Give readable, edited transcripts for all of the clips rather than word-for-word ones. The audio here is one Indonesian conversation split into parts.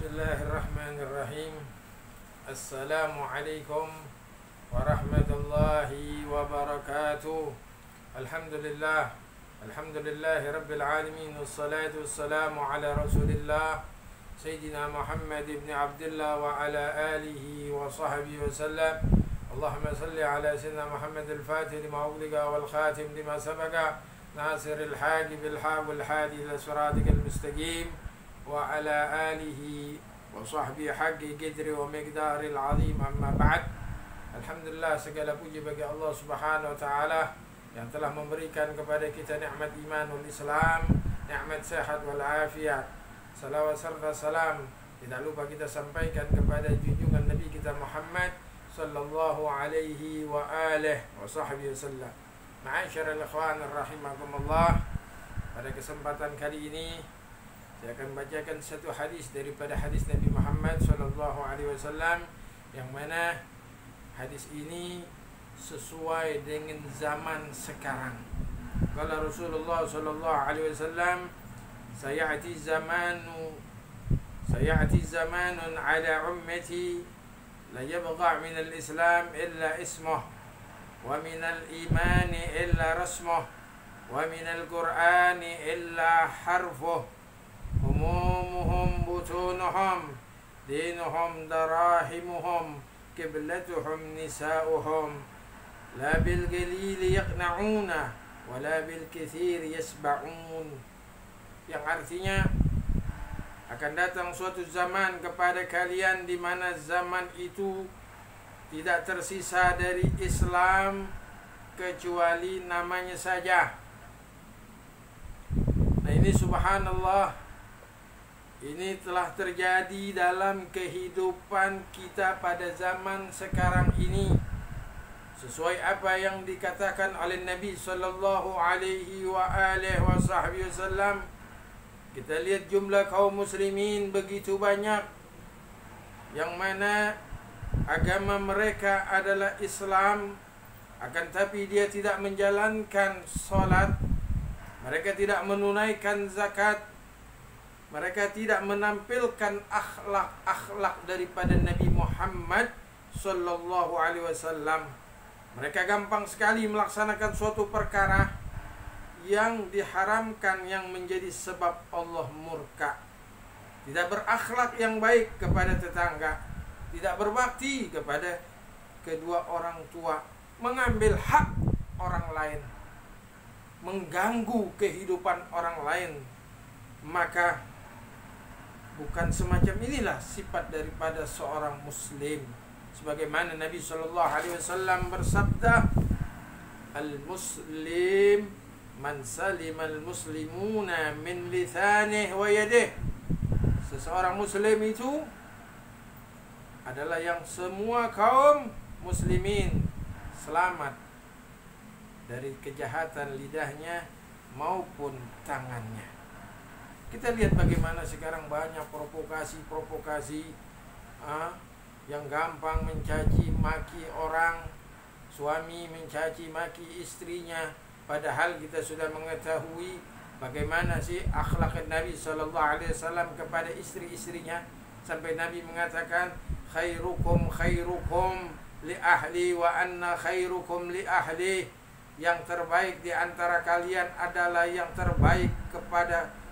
Bismillahirrahmanirrahim. Assalamualaikum warahmatullahi wabarakatuh. Alhamdulillah. Alhamdulillahi rabbil alamin. Wassalatu wassalamu ala rasulillah Sayyidina Muhammad ibn Abdullah wa ala alihi wa sahbihi wa sallam. Allahumma salli ala Sayyidina Muhammad al-Fatih lima ughliqa wal khatim lima sabaqa nasiril hadi bil haq wal hadi ila siratikal mustaqim wa ala alihi wa sahbihi haqqi qadri wa miqdaril azim, amma ba'd. Alhamdulillah, segala puji bagi Allah Subhanahu wa taala yang telah memberikan kepada kita nikmat iman wal Islam, nikmat sehat wal afiat. Salawat serta salam tidak lupa kita sampaikan kepada junjungan Nabi kita Muhammad sallallahu alaihi wa alihi wa sahbihi wasallam. Ma'asyiral ikhwan rahimakumullah. Pada kesempatan kali ini saya akan bacakan satu hadis daripada hadis Nabi Muhammad sallallahu alaihi wasallam, yang mana hadis ini sesuai dengan zaman sekarang. Kala Rasulullah sallallahu alaihi wasallam, sayati zamanun ala ummati la yabqa min al-islam illa ismuh wa min al-imani illa rasmuh wa min al-qur'ani illa harfuh. Umumuhum butunuhum dinuhum darahimuhum kiblatuhum nisa'uhum la bil qalili yaqna'una wa la bil katsiri yasba'un. Yang artinya, akan datang suatu zaman kepada kalian di mana zaman itu tidak tersisa dari Islam kecuali namanya saja. Nah, ini subhanallah, ini telah terjadi dalam kehidupan kita pada zaman sekarang ini. Sesuai apa yang dikatakan oleh Nabi sallallahu alaihi wa alihi wasallam, kita lihat jumlah kaum muslimin begitu banyak, yang mana agama mereka adalah Islam, akan tapi dia tidak menjalankan salat, mereka tidak menunaikan zakat, mereka tidak menampilkan akhlak-akhlak daripada Nabi Muhammad sallallahu alaihi wasallam. Mereka gampang sekali melaksanakan suatu perkara yang diharamkan, yang menjadi sebab Allah murka. Tidak berakhlak yang baik kepada tetangga, tidak berbakti kepada kedua orang tua, mengambil hak orang lain, mengganggu kehidupan orang lain. Maka bukan semacam inilah sifat daripada seorang muslim. Sebagaimana Nabi sallallahu alaihi wasallam bersabda, al-muslim man salimal muslimuna min lisanihi wa yadihi. Seseorang muslim itu adalah yang semua kaum muslimin selamat dari kejahatan lidahnya maupun tangannya. Kita lihat bagaimana sekarang banyak provokasi yang gampang mencaci maki orang, suami mencaci maki istrinya, padahal kita sudah mengetahui bagaimana sih akhlak Nabi sallallahu alaihi wasallam kepada istri-istrinya, sampai Nabi mengatakan khairukum khairukum li ahli wa anna khairukum li ahli. Yang terbaik di antara kalian adalah yang terbaik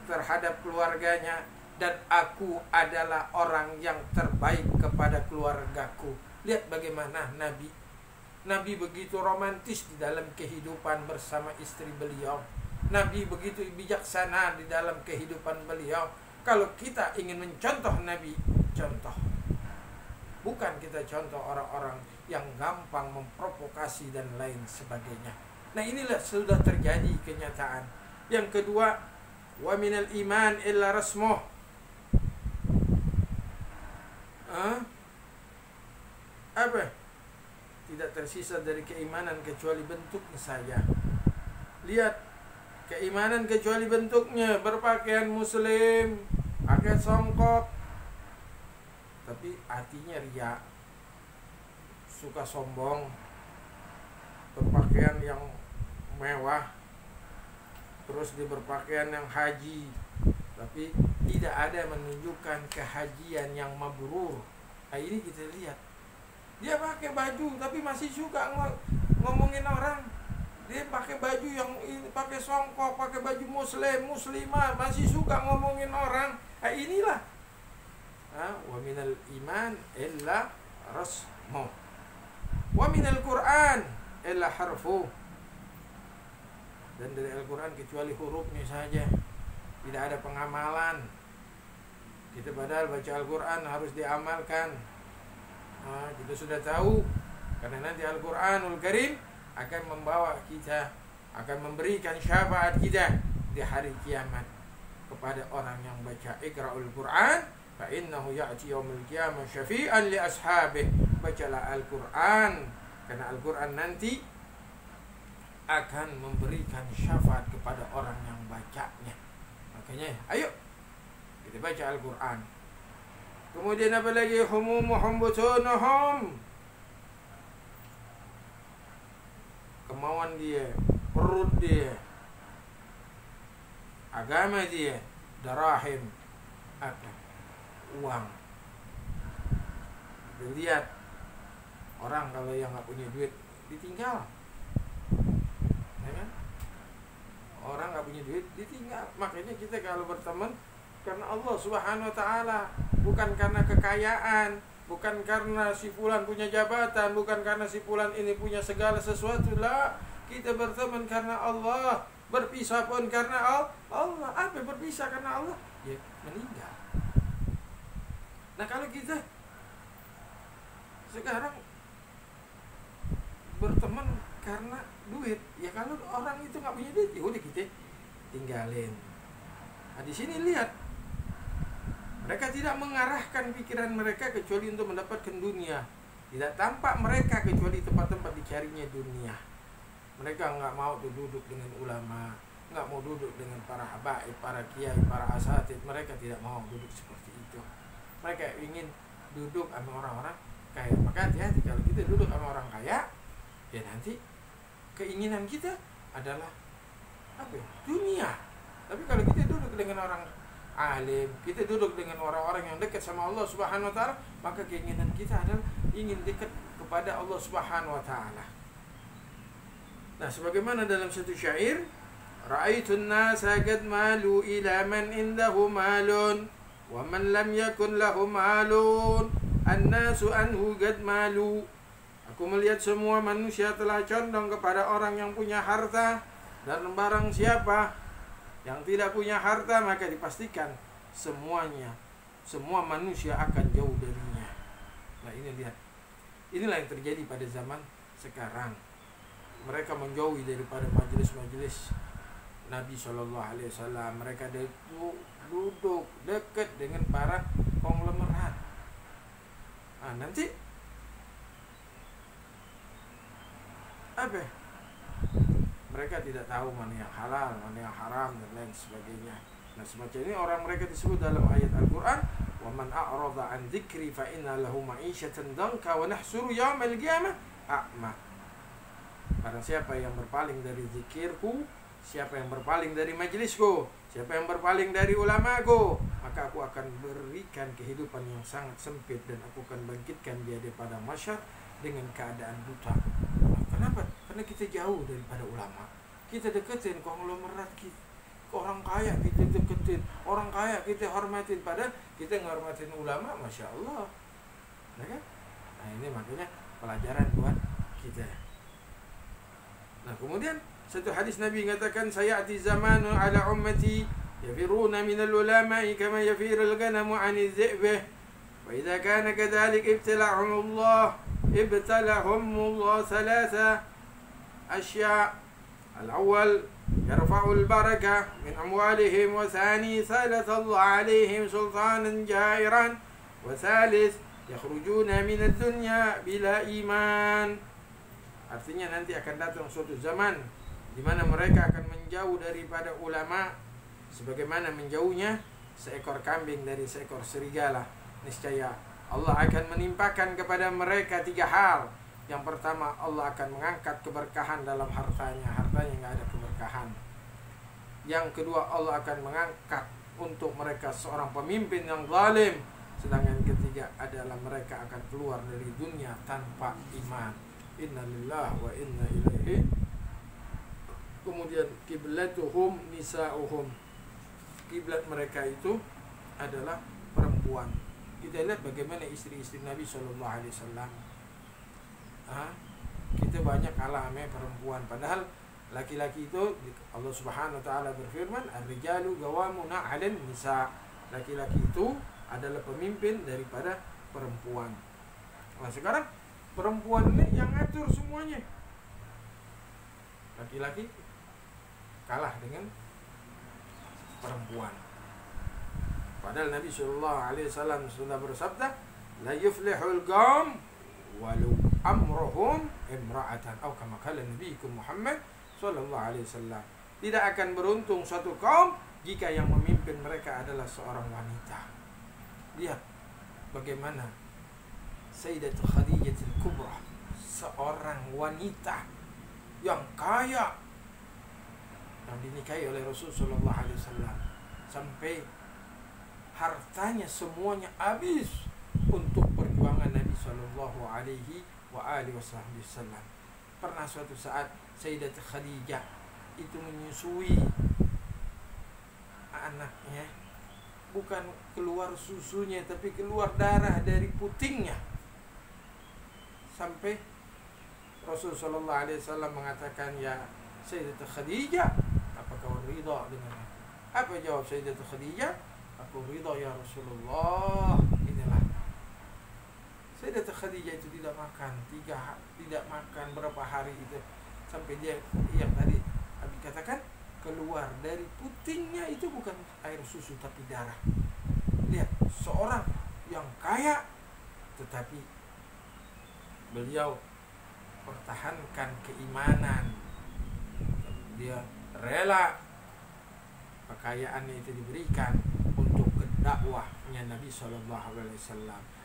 terhadap keluarganya, dan aku adalah orang yang terbaik kepada keluargaku. Lihat bagaimana Nabi begitu romantis di dalam kehidupan bersama istri beliau. Nabi begitu bijaksana di dalam kehidupan beliau. Kalau kita ingin mencontoh Nabi, contoh. Bukan kita contoh orang-orang yang gampang memprovokasi dan lain sebagainya. Nah, inilah sudah terjadi kenyataan. Yang kedua, wa minal iman illa rasmuh. Apa? Tidak tersisa dari keimanan kecuali bentuknya saja. Lihat, keimanan kecuali bentuknya. Berpakaian muslim, pakai songkok, tapi hatinya riya, suka sombong, berpakaian yang mewah, terus dia berpakaian yang haji, tapi tidak ada menunjukkan kehajian yang mabrur. Nah ini kita lihat, dia pakai baju tapi masih suka ngomongin orang. Dia pakai baju yang ini, pakai songkok, pakai baju muslimah, masih suka ngomongin orang. Nah inilah wa minal iman illa rasmu wa minal Qur'an illa harfu. Dan dari Al-Quran kecuali hurufnya saja, tidak ada pengamalan. Kita padahal baca Al-Quran harus diamalkan. Kita sudah tahu, karena nanti Al-Quranul Karim akan membawa kita, akan memberikan syafaat kita di hari kiamat kepada orang yang baca Iqra'ul Quran fa innahu ya'ti yaumil qiyamah syafi'an li ashabih. Bacalah Al-Quran, karena Al-Quran nanti akan memberikan syafaat kepada orang yang bacanya. Makanya ayo kita baca Al-Quran. Kemudian apa lagi? Humumuhum butunuhum, kemauan dia, perut dia, agama dia, darahim, apa? Uang. Kita lihat orang kalau yang nggak punya duit ditinggal, ya kan? Orang nggak punya duit ditinggal. Makanya kita kalau berteman karena Allah Subhanahu Wa Taala, bukan karena kekayaan, bukan karena si fulan punya jabatan, bukan karena si fulan ini punya segala sesuatu. Lah, kita berteman karena Allah, berpisah pun karena Allah. Apa berpisah karena Allah? Ya meninggal. Nah kalau kita sekarang berteman karena duit, ya kalau orang itu nggak punya duit, ya udah kita tinggalin. Nah di sini lihat, mereka tidak mengarahkan pikiran mereka kecuali untuk mendapatkan dunia. Tidak tampak mereka kecuali tempat-tempat dicarinya dunia. Mereka nggak mau duduk dengan ulama, nggak mau duduk dengan para habaib, para kiai, para asatid. Mereka tidak mau duduk seperti itu. Mereka ingin duduk sama orang-orang kaya. Maka hati-hati kalau kita duduk sama orang kaya, ya nanti keinginan kita adalah apa? Dunia. Tapi kalau kita duduk dengan orang alim, kita duduk dengan orang-orang yang dekat sama Allah Subhanahu Wa Taala, maka keinginan kita adalah ingin dekat kepada Allah Subhanahu Wa Taala. Nah, sebagaimana dalam satu syair, ra'aitun nasa qad malu ila man indahu malun wa man lam yakun lahu malun an-nasu anhu qad malu. Aku melihat semua manusia telah condong kepada orang yang punya harta, dan barang siapa yang tidak punya harta maka dipastikan semua manusia akan jauh darinya. Nah ini lihat, inilah yang terjadi pada zaman sekarang. Mereka menjauhi daripada majelis-majelis Nabi SAW. Mereka duduk dekat dengan para konglomerat. Nah nanti apa? Mereka tidak tahu mana yang halal, mana yang haram, dan lain sebagainya. Nah semacam ini orang mereka disebut dalam ayat Al-Quran, wa man a'rada an dzikri fa inna lahu ma'isyatan danka wa nahsuru yaumal qiyamah a'ma. Barang siapa yang berpaling dari zikirku, siapa yang berpaling dari majelisku, siapa yang berpaling dari ulamaku, maka aku akan berikan kehidupan yang sangat sempit, dan aku akan bangkitkan dia daripada masyar dengan keadaan buta. Kenapa? Karena kita jauh daripada ulama. Kita deketin konglomerat kita, orang kaya kita deketin, orang kaya kita hormatin, padahal kita ngormatin ulama, masya Allah. Nah, kan? Nah ini makanya pelajaran buat kita. Nah kemudian satu hadis Nabi mengatakan, sayati zamanu ala ummati yafiruna minal ulama'i kama yafirul ganamu 'ani dhi'bih wa idza kana kadzalik ibtala'ahumullah thalatha asya'. Al-awwal yarfa'ul barakah min amwalihim, wa thani sallatallahu 'alaihim sultanan jairan, wa thalith yakhrujuna minad dunya bila iman. Artinya nanti akan datang suatu zaman di mana mereka akan menjauh daripada ulama sebagaimana menjauhnya seekor kambing dari seekor serigala. Niscaya Allah akan menimpakan kepada mereka 3 hal. Yang pertama, Allah akan mengangkat keberkahan dalam hartanya nggak ada keberkahan. Yang kedua, Allah akan mengangkat untuk mereka seorang pemimpin yang zalim. Sedangkan ketiga adalah mereka akan keluar dari dunia tanpa iman. Inna lillahi wa inna ilaihi. Kemudian kiblatuhum nisa'uhum. Kiblat mereka itu adalah perempuan. Kita lihat bagaimana istri-istri Nabi SAW. Kita banyak kalah sama perempuan. Padahal laki-laki itu Allah Subhanahu Wa Taala berfirman, "Ar-rijalu qawwamuna 'alan nisa." Laki-laki itu adalah pemimpin daripada perempuan. Nah sekarang perempuan ini yang ngatur semuanya. Laki-laki kalah dengan perempuan. Padahal Nabi SAW sudah bersabda, "La yuflihul qaum walau amruhum imra'atan." Atau kama qala Nabi Muhammad SAW. Tidak akan beruntung suatu kaum jika yang memimpin mereka adalah seorang wanita. Lihat bagaimana Sayyidatul Khadijah Al-Kubra, seorang wanita yang kaya, yang dinikahi oleh Rasulullah SAW, sampai hartanya semuanya habis untuk perjuangan Nabi Sallallahu Alaihi Wasallam. Pernah suatu saat Sayyidatul Khadijah itu menyusui anaknya, bukan keluar susunya tapi keluar darah dari putingnya, sampai Rasulullah Sallallahu Alaihi Wasallam mengatakan, "Ya Sayyidatul Khadijah, apakah kau ridha dengannya?" Apa jawab Sayyidatul Khadijah? "Aku ridha ya Rasulullah." Inilah Sayyidatul Khadijah itu tidak makan berapa hari itu, sampai dia yang tadi Abi katakan keluar dari putingnya itu bukan air susu tapi darah. Lihat, seorang yang kaya tetapi beliau pertahankan keimanan. Dia rela kekayaannya itu diberikan untuk dakwahnya Nabi SAW.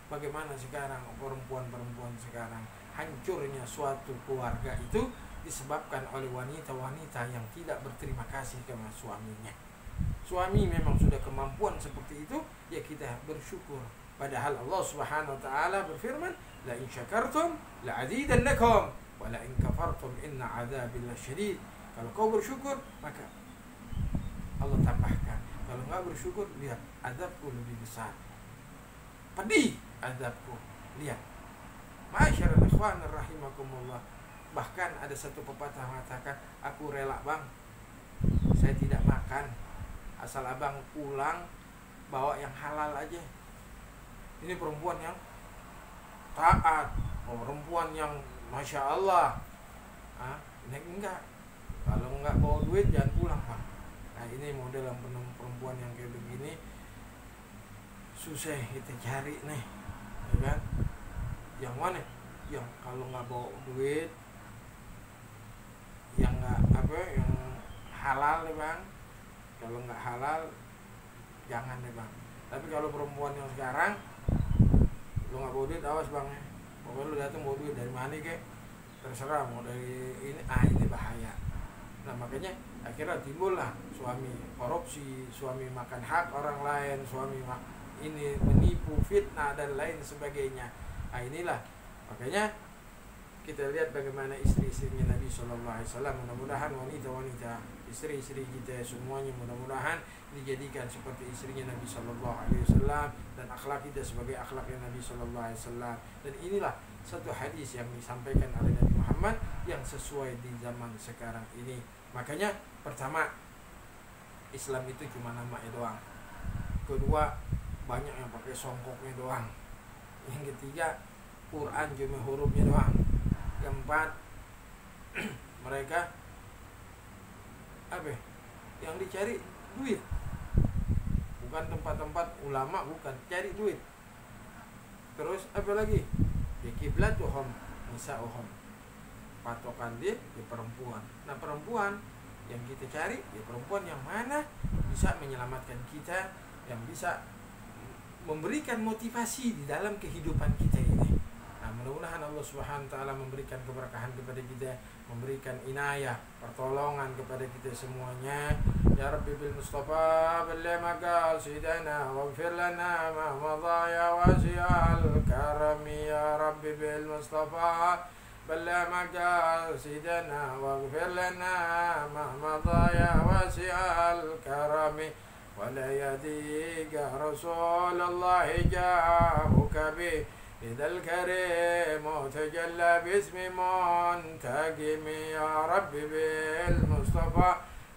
Bagaimana sekarang perempuan-perempuan sekarang, hancurnya suatu keluarga itu disebabkan oleh wanita-wanita yang tidak berterima kasih kepada suaminya. Suami memang sudah kemampuan seperti itu, ya kita bersyukur. Padahal Allah Subhanahu Wa Taala berfirman, "La in syakartum la azidannakum wa la in kafartum inna adzabi lasyadid." Kalau kau bersyukur, maka Allah tambahkan. Kalau enggak bersyukur, lihat azabku lebih besar. Pedih azabku. Lihat. Ma'asyiral ikhwan rahimakumullah. Bahkan ada satu pepatah mengatakan, "Aku rela bang, saya tidak makan asal abang pulang bawa yang halal aja." Ini perempuan yang taat, perempuan yang Masya Allah. Ini enggak. Kalau enggak bawa duit jangan pulang bang. Nah ini model perempuan yang kayak begini susah kita cari nih, ya kan? Yang mana? Yang kalau nggak bawa duit, yang nggak yang halal nih bang. Kalau nggak halal jangan nih bang. Tapi kalau perempuan yang sekarang, lu nggak bawa duit, awas bang. Pokoknya lu datang bawa duit dari mana kek, terserah mau dari ini. Ini bahaya. Nah makanya akhirnya timbullah suami korupsi, suami makan hak orang lain, suami ini menipu, fitnah dan lain sebagainya. Nah inilah makanya kita lihat bagaimana istri-istrinya Nabi SAW. Mudah-mudahan wanita-wanita, istri-istri kita semuanya mudah-mudahan dijadikan seperti istrinya Nabi SAW, dan akhlak kita sebagai akhlaknya Nabi SAW. Dan inilah satu hadis yang disampaikan oleh Nabi Muhammad yang sesuai di zaman sekarang ini. Makanya pertama, Islam itu cuma namanya doang. Kedua, banyak yang pakai songkoknya doang. Yang ketiga, Quran cuma hurufnya doang. Keempat, mereka yang dicari duit, bukan tempat-tempat ulama, bukan cari duit. Terus apa lagi? Ya kiblatuhum nisa'uhum, patokan dia di perempuan. Nah perempuan yang kita cari ya perempuan yang mana bisa menyelamatkan kita, yang bisa memberikan motivasi di dalam kehidupan kita ini. Nah Mudah-mudahan Allah Subhanahu wa taala memberikan keberkahan kepada kita, memberikan inayah, pertolongan kepada kita semuanya. Ya Rabbi bil Mustafa balligh maqasidana waghfir lana ma madha ya wasi'al karami. Ya Rabbi bil Mustafa balligh maqasidana waghfir lana ma madha ya wasi'al karami. ولا يديك رسول الله جاءك به إذا الكريم تجلى باسم منتقم. يا رب بالمصطفى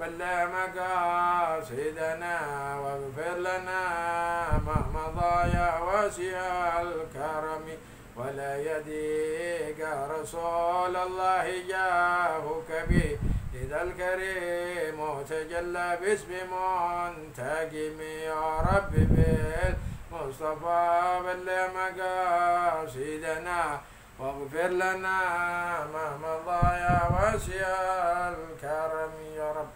بلغ مقاصدنا واغفر لنا ما مضى يا واسع الكرم. ولا يديك رسول الله جاءك به إذا الكريم تجلى باسم منتقم. يا رب بالمصطفى بلغ مقاصدنا واغفر لنا ما مضى يا واسع الكرم. يا رب.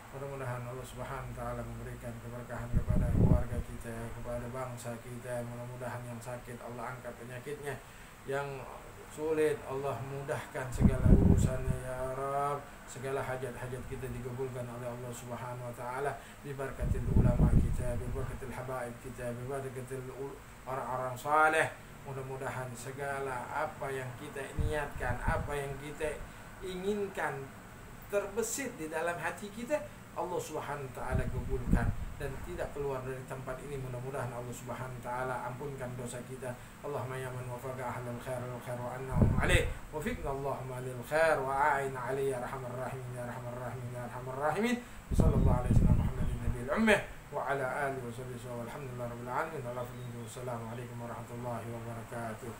Mudah-mudahan Allah Subhanahu wa taala memberikan keberkahan kepada keluarga kita, kepada bangsa kita. Mudah-mudahan yang sakit Allah angkat penyakitnya, yang sulit Allah mudahkan segala urusannya ya Rabb. Segala hajat-hajat kita dikabulkan oleh Allah Subhanahu wa taala bi barakatil ulama kita, bi barakatil habaib kita, bi barakatil orang-orang saleh. Mudah-mudahan segala apa yang kita niatkan, apa yang kita inginkan terbesit di dalam hati kita, Allah Subhanahu wa taala kabulkan dan tidak keluar dari tempat ini. Mudah-mudahan Allah Subhanahu wa taala ampunkan dosa kita. Allahumma ya man wafaqa ahlal khair wal khair wa annahum alaih. Wafiqna Allahumma lil khair wa a'ina alaihi ya arhamar rahimin ya arhamar rahimin ya arhamar rahimin. Sallallahu alaihi wasallam Muhammadin nabiyil ummah wa ala alihi wa sahbihi walhamdulillahi rabbil alamin. Assalamualaikum warahmatullahi wabarakatuh.